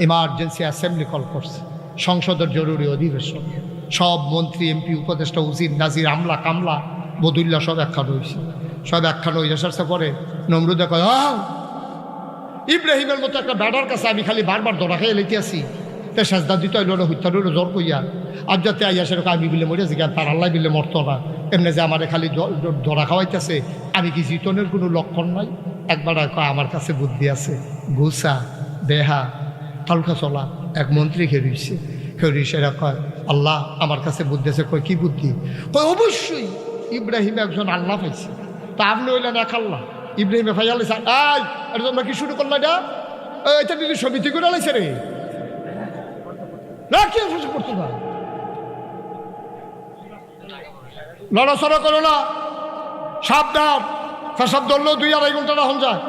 Emergency assembly call করছে, সংসদের জরুরি অধিবেশন। সব মন্ত্রী, এমপি, উপদেষ্টা, উজির, নাজির, আমলা, কামলা, বদুল্লা সব একখান হয়েছে। সব একখান হয়ে আসার পরে নমরুদে কয়, ইব্রাহিমের মতো একটা ব্যাডার কাছে আমি খালি বারবার দরা খেয়ে লেতে আসি, তে সেজদা দিতে হইল না, হত্যা হইল জ্বর কইয়া। আর যাতে আইয়া সেরকম আমি বিলে মরিয়াছি, জ্ঞান তার আল্লাহ বিলে মরতো না। এমনি যে আমার খালি ধরা খাওয়াইতেছে, আমি কি জিতনের কোনো লক্ষণ নাই? একবার কয় আমার কাছে বুদ্ধি আছে, ঘুষা দেহা হালকা চলা। এক মন্ত্রী খেয়েছে, এরা কয় আল্লাহ আমার কাছে বুদ্ধি আছে। কয় কি বুদ্ধি? কয় অবশ্যই ইব্রাহিম একজন আল্লাহ পাইছে, তা আপনি হইলেন এক আল্লাহ। ইব্রাহিমে ফাইয়াল এর জন্য কি শুরু করলো? এটা দিদি সমিতি করে লাইছে রে, না কি করতে না, লড়াচড়া করো না, সাবধান। ফেসাব ধরলেও 2-2.5 ঘন্টা রাখুন যায়।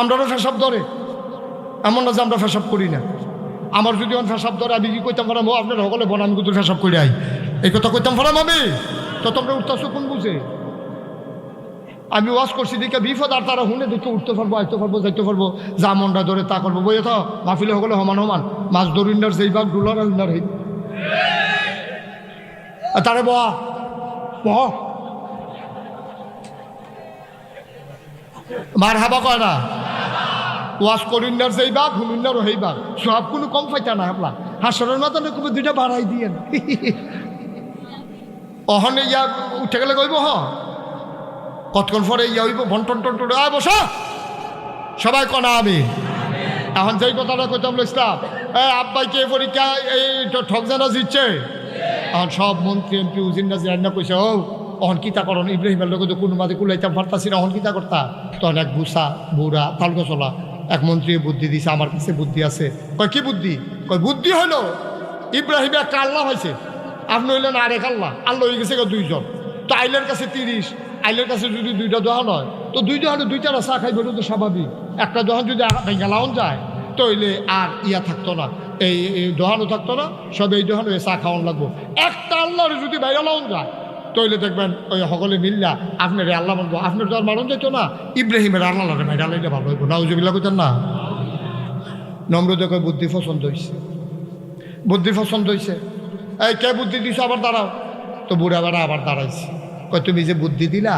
আমরাও ফেসাব ধরে, এমন না যে আমরা ফেসাব করি না। আমার যদি ফেসাব ধরে আমি কি কইতাম পারাম, আপনার সকলে বোন আমি কিন্তু ফেসাব করে আই, এই কথা কইতাম পারাম আমি? তো তোমরা উঠতেছো কোন বুঝে? আমি ওয়াজ করছি দেখে বিপদ, আর তারা হুনে দেখে উঠতে পারবো, আইতে পারবো, যাইতে পারবো, যা মনটা ধরে তা করবো। বইয়ে তো মাহফিলে সকলে সমান সমান, মাছ ধরিনার যেই ভাগ ডুলার উনার হই তারে বহা মার হাবা কয় না, ওয়াজ করিনার যেই বাঘ হুমিনারও সেই বাঘ, সব কোনো কম পাইতা না। হাবলা হাসরের মাথা না কবে 2টা বাড়াই দিয়ে অহনে ইয়া উঠে গেলে কইব কতক্ষণ পরে ইয়া হইব ভন্টন টন টন বসা সবাই কনা আমি। এখন যেই কথাটা কইতাম ইসলাম, আব্বাইকে পরীক্ষা এই ঠক জানা জিতছে। এখন সব মন্ত্রী, এমপি, উজির, নাজির রান্না কইছে, অহন কিতা করন ইব্রাহিমের লোক তো কোনো মাঝে কুলাইতাম পারতাছি না, অহন কিতা করতা? তখন এক বুসা বুড়া তালগো চলা এক মন্ত্রী বুদ্ধি দিছে, আমার কাছে বুদ্ধি আছে। কয় কি বুদ্ধি? কয় বুদ্ধি হলো ইব্রাহিম একটা আল্লাহ হয়েছে, আপনি হইলেন আরেক আল্লাহ, আল্লাহ হয়ে গেছে 2জন। তো আইলের কাছে 30, আইলের কাছে যদি 2টা দোহান হয়, তো 2 দোহানে 2টা চা খাইবে, তো স্বাভাবিক। একটা দোহান যদি গেলাওন যায় তইলে আর ইয়া থাকতো না, এই দোহানও থাকতো না, সব এই দোহানে চা খাওয়ান লাগবো। একটা আল্লাহরে যদি বাইরে লাউন যায় তইলে দেখবেন ওই সকলে মিললা আপনার আল্লাহ মানবো। আপনার তো আর মানুষ যেত না, ইব্রাহিমের আল্লাহ লাগে না, এটা ভালো হইব না, ওজুবিল্লা কইতেন না। নমরুদে কয় বুদ্ধি পছন্দ হয়েছে, বুদ্ধি পছন্দ হয়েছে। এই কে বুদ্ধি দিছো? আবার দাঁড়াও। তো বুড়া বেড়া আবার দাঁড়াইছে। কয় তুমি যে বুদ্ধি দিলা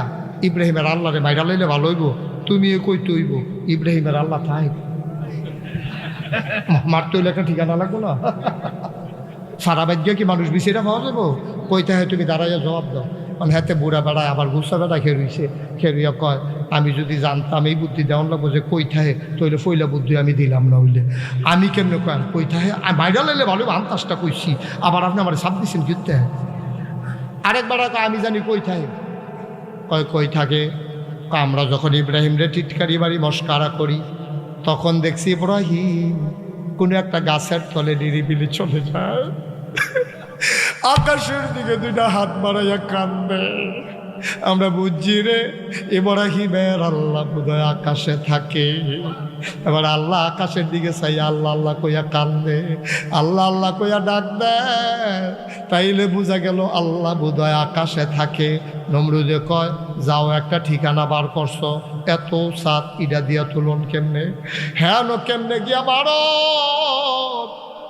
ইব্রাহিমের আল্লাহরে মাইরা লইলে ভালো হইব, তুমি কই তৈব ইব্রাহিমের আল্লাহ থাই মারতে হইলে একটা ঠিকানা লাগবো না? সারা বাজ্য কি মানুষ বিচিরা পাওয়া যাবো? কইতে হয় তুমি দাঁড়াইয়া জবাব দাও। মানে হাতে বুড়া বেড়ায় আবার গুসা বেড়া খেরুইছে, খেরুইয়া কয় আমি যদি জানতাম এই বুদ্ধি দেওয়ান লাগবো যে কইথাহে, তৈলে ফইলা বুদ্ধি আমি দিলাম না। হইলে আমি কেমনে কয় কইথাহে মাইরা লাইলে ভালো, আন্তাজটা কইছি, আবার আপনি আমার সাপ দিচ্ছেন কিনতে। আরেকবার আমি জানি কইথাহে, কয় কই থাকে। আমরা যখন ইব্রাহিম রে টিটকারি বাড়ি মস্কারা করি, তখন দেখছি ইব্রাহিম কোনো একটা গাছের তলে নিরিবিলি চলে যায়, আকাশের দিকে 2টা হাত বাড়াইয়া কান্দে। আমরা বুঝছি রে ইব্রাহিমের আল্লাহ বোধহয় আকাশে থাকে। এবার আল্লাহ আকাশের দিকে চাই আল্লাহ আল্লাহ কইয়া কান্দে, আল্লাহ আল্লাহ কইয়া ডাক দেয়, তাইলে বোঝা গেল আল্লাহ বোধহয় আকাশে থাকে। নমরুদে কয় যাও একটা ঠিকানা বার করছো, এত সাত ইডা দিয়া তুলন কেমনে? হ্যাঁ কেমনে গিয়া বারো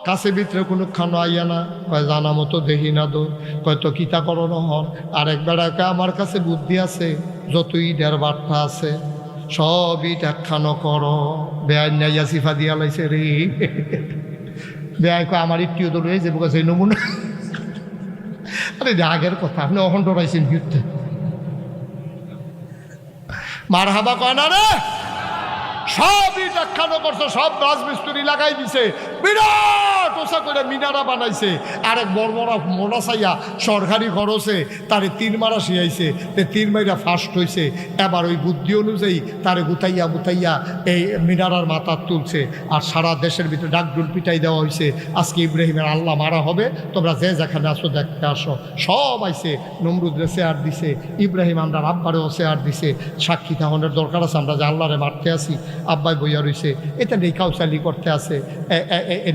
কাছে ভিতরে কোনো খানো আইয়া না? কয় জানা মতো দেখি না দো। কয় তো কিতা করো নহন? আরেক বেড়াকে আমার কাছে বুদ্ধি আছে, যত ইডের বার্তা আছে সব ইট একখানো করো। বেআইন নাইয়া সিফা দিয়া লাইছে রে। বেআই কয় আমার ইটিও তো রয়ে যাবো কাছে নমুনা। আরে আগের কথা, আপনি অহন ডরাইছেন যুদ্ধে। মার হাবা কয় না রে, সব ইট একখানো করছে, সব রাজমিস্ত্রি লাগাই দিছে, বিরাট ওসা করে মিনারা বানাইছে। আরেক বড় বড় মোড়া চাইয়া সরকারি খরচে তারে 3 মারা শিয়াইছে, 3 মাইরা ফার্স্ট হয়েছে। এবার ওই বুদ্ধি অনুযায়ী তারে গুতাইয়া গুতাইয়া এই মিনারার মাথা তুলছে, আর সারা দেশের ভিতরে ডাকডুল পিটাই দেওয়া হয়েছে। আজকে ইব্রাহিমের আল্লাহ মারা হবে, তোমরা যে যেখানে আসো দেখতে আসো। সব আইছে, নমরুদরে চেয়ার দিছে, ইব্রাহিম আমরা আব্বারেও চেয়ার দিছে। সাক্ষী থাহনের দরকার আছে, আমরা যে আল্লাহরে মারতে আসি, আব্বাই বইয়া রয়েছে, এটা নেই কাউসালি করতে আছে।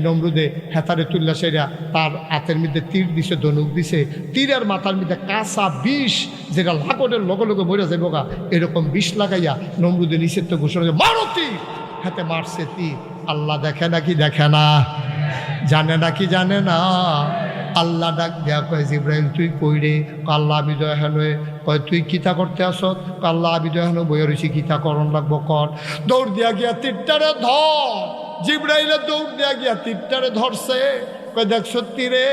নমরুদে হেতারে তুল্লা সেরা তার হাতের মধ্যে তীর দিছে, ধনুক দিছে, তীরের মাথার মধ্যে কাঁচা বিষ, যেটা লাগনের লগে লগে মরে যাবো গা, এরকম বিষ লাগাইয়া নমরুদে নিষেধ ঘোষণা মারো তীর। হাতে মারছে তীর। আল্লাহ দেখে নাকি দেখে না, জানে নাকি জানে না। আল্লাহ ডাক দেয়া কয় জিব্রাইল তুই কই রে? আল্লাহ আমি দয়াহানো। কয় তুই কিতা করতে আসত? আল্লাহ আমি দয়াহানো বইয়ে রয়েছি, কিতা করণ লাগবো কর। দৌড় দিয়া গিয়া তীরটারে ধর। জিব্রাইলে দৌড় দিয়া গিয়া তীরটারে ধরছে। কয় দেখ সত্যি রে,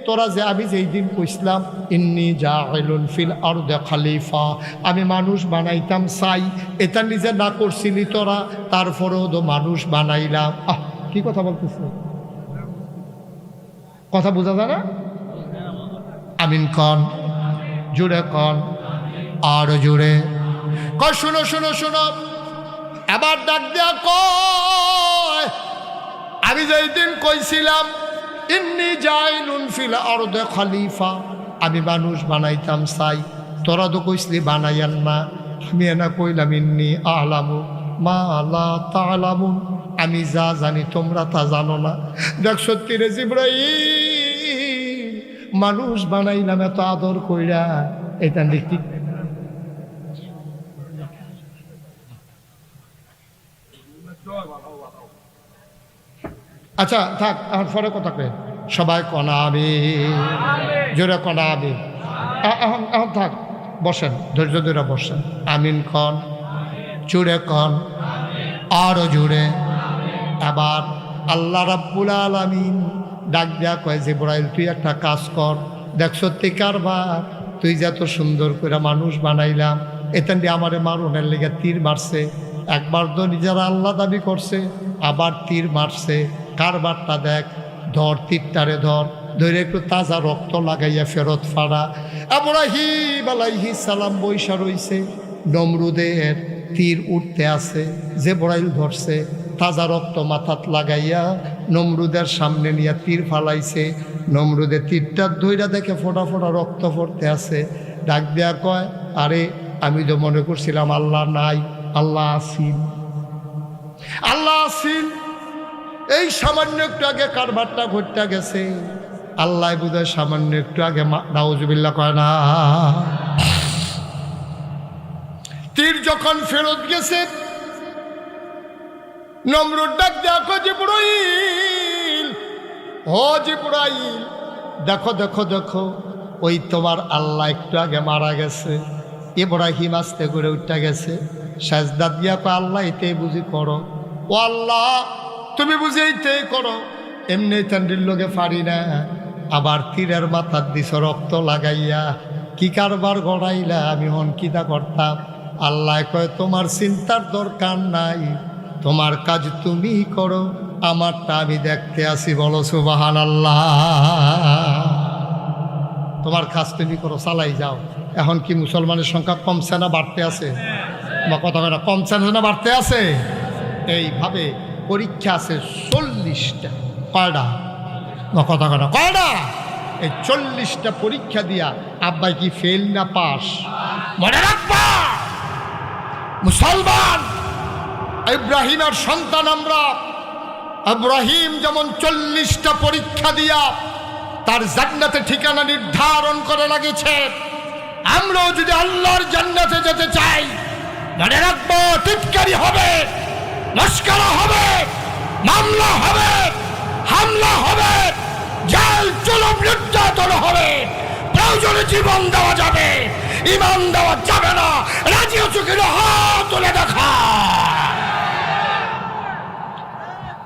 তোরা যে আমি যেই দিন কইসলাম ইন্নি জাইলুন ফিল আরদে খলিফা, আমি মানুষ বানাইতাম চাই, এটা নিজে না করছিলি তোরা, তারপরেও তো মানুষ বানাইলাম। কি কথা বলতেছে, কথা বোঝা যায় না? আমিন কন, জুড়ে কন, আরো জুড়ে কয়। শুনো শুনো শুনো, এবার ডাক দেয়া কয় আমি যেই দিন কইছিলাম ইন্নি জাইলুন ফিল আরদে খলিফা, আমি মানুষ বানাইতাম চাই, তোরা তো কইসলি বানাইয়ান না। আমি এনা কইলাম ইন্নি আলামু মা লা তা'লামুন, আমি যা জানি তোমরা তা জানো না। দেখ সত্যি রে জিব্রাইল, মানুষ বানাইলাম এত আদর কইরা, এটা দেখি আচ্ছা থাক, এখন পরে কথা কে সবাই কনাবে, জোরে কনাবে। এখন এখন থাক, বসেন, ধৈর্য ধরে বসেন। আমিন কন, জুড়ে কন, আরো জুড়ে। এবার আল্লাহ রাব্বুল আলামিন ডাক দেয়া কয় জিব্রাইল তুই একটা কাজ কর। দেখ সত্যি কারবার, তুই যে এত সুন্দর করে মানুষ বানাইলাম, এতেন দিয়ে আমারে মারুনের লেগে তীর মারছে। একবার তো নিজেরা আল্লাহ দাবি করছে, আবার তীর মারছে। কারবারটা দেখ, ধর তীরটারে ধর, ধরে একটু তাজা রক্ত লাগাইয়া ফেরত ফাড়া। ইব্রাহিম আলাইহিস সালাম বৈশা রইছে, নমরুদের তীর উঠতে আছে, জিব্রাইল ধরছে, তাজা রক্ত মাথাত লাগাইয়া নমরুদের সামনে নিয়ে তীর ফালাইছে। নমরুদের তীরটা ধইরা দেখে ফোটা ফোটা রক্ত পড়তে আছে। ডাক দেয়া কয় আরে আমি তো মনে করছিলাম আল্লাহ নাই, আল্লাহ আসিন, আল্লাহ আসিন। এই সামান্য একটু আগে কারবারটা ঘটতে গেছে, আল্লাহ বুঝায় সামান্য একটু আগে নাউজুবিল্লাহ কয় না। তীর যখন ফেরত গেছে, নমরুদ ডাক দেখো জিব্রাইল, ও জিব্রাইল দেখো দেখো দেখো, ওই তোমার আল্লাহ একটু আগে মারা গেছে। ইব্রাহিম আস্তে করে উঠতে গেছে, সাজদা দিয়া কয় আল্লাহ এতেই বুঝি করো, ও আল্লাহ তুমি বুঝি এইতেই করো, এমনি চান্ডির লোকে পারি না। আবার তীরের মাথার দিছ রক্ত লাগাইয়া, কি কারবার গড়াইলা, আমি হন কিতা করতাম। আল্লাহ কয় তোমার চিন্তার দরকার নাই, তোমার কাজ তুমি করো, আমারটা আমি দেখতে আসি। বলো সুবহানাল্লাহ। তোমার কাজ তুমি করো, চালাই যাও। এখন কি মুসলমানের সংখ্যা কমছে না বাড়তে আছে? বা কথা কথা কমছে না বাড়তে আছে? এইভাবে পরীক্ষা আছে 40টা। কয়টা? বা কথা কথা কয়টা? এই 40টা পরীক্ষা দিয়া আব্বাই কি ফেল না পাস? মনে রাখবা মুসলমান, ইব্রাহিমের সন্তান আমরা। ইব্রাহিম যেমন 40টা পরীক্ষা দিয়া তার জান্নাতে ঠিকানা নির্ধারণ করে লাগিয়েছে, আমরাও যদি আল্লাহর জান্নাতে যেতে চাই, মনে রাখবো টিটকারি হবে, মস্করা হবে, মামলা হবে, হামলা হবে, জেল জুলুম নির্যাতন হবে, প্রয়োজনে জীবন দেওয়া যাবে, ইমান দেওয়া যাবে না। রাজি আছো কিনা হাত তুলে দেখা।